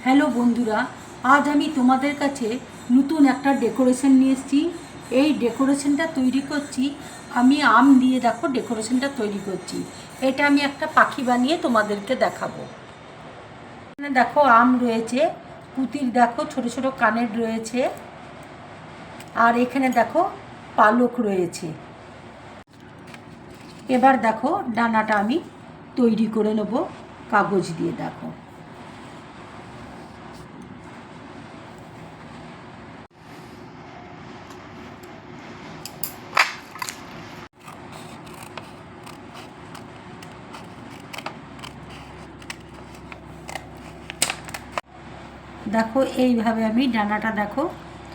Hello বন্ধুরা, আজ আমি তোমাদের কাছে নতুন একটা ডেকোরেশন নিয়ে এসেছি। এই ডেকোরেশনটা তৈরি করছি আমি আম দিয়ে। দেখো ডেকোরেশনটা তৈরি করছি, এটা আমি একটা পাখি বানিয়ে তোমাদেরকে দেখাবো। এখানে দেখো আম রয়েছে, পুঁতির দেখো ছোট ছোট কানের রয়েছে, আর এখানে দেখো পালক রয়েছে। এবার দেখো ডানাটা আমি তৈরি করে নেব কাগজ দিয়ে। দেখো দেখো এইভাবে আমি ডানাটা দেখো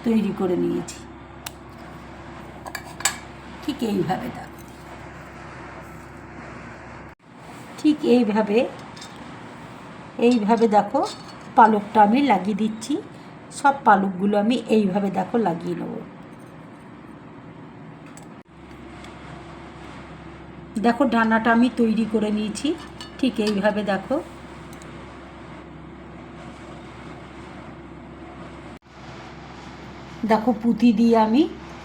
তৈরি করে নিয়েছি। ঠিক এইভাবে দেখো, ঠিক এইভাবে দেখো পালকটা আমি লাগিয়ে দিচ্ছি। সব পালকগুলো আমি এইভাবে দেখো লাগিয়ে নেব। দেখো ডানাটা আমি তৈরি করে নিয়েছি, ঠিক এইভাবে দেখো। দেখো পুঁতি দিয়ে আমি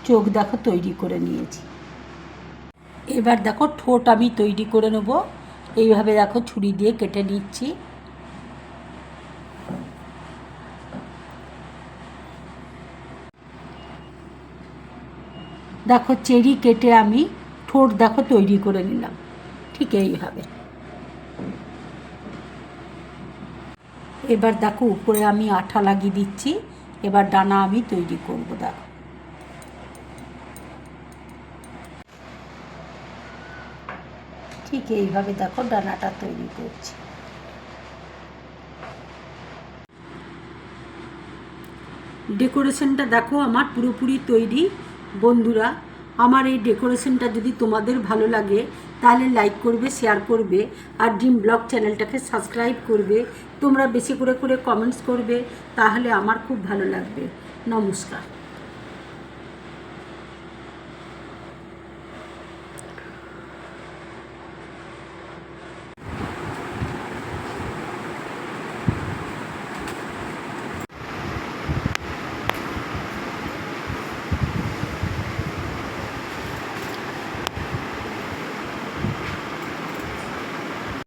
চোখ দেখো তৈরি করে নিয়েছি। এবার দেখো ঠোঁট আমি তৈরি করে নেব। এইভাবে দেখো ছুরি দিয়ে কেটে নিচ্ছি। দেখো চেরি কেটে আমি ঠোঁট দেখো তৈরি করে নিলাম, ঠিক এইভাবে। এবার দেখো উপরে আমি আঠা লাগিয়ে দিচ্ছি। এবার ডানা আমি তৈরি করব। দেখো ঠিক এইভাবে দেখো ডানাটা তৈরি করছি। ডেকোরেশনটা দেখো আমার পুরোপুরি তৈরি। বন্ধুরা, আমার এই ডেকোরেশনটা যদি তোমাদের ভালো লাগে তাহলে লাইক করবে, শেয়ার করবে, আর ড্রিম ব্লগ চ্যানেলটাকে সাবস্ক্রাইব করবে। তোমরা বেশি করে কমেন্টস করবে, তাহলে আমার খুব ভালো লাগবে। নমস্কার।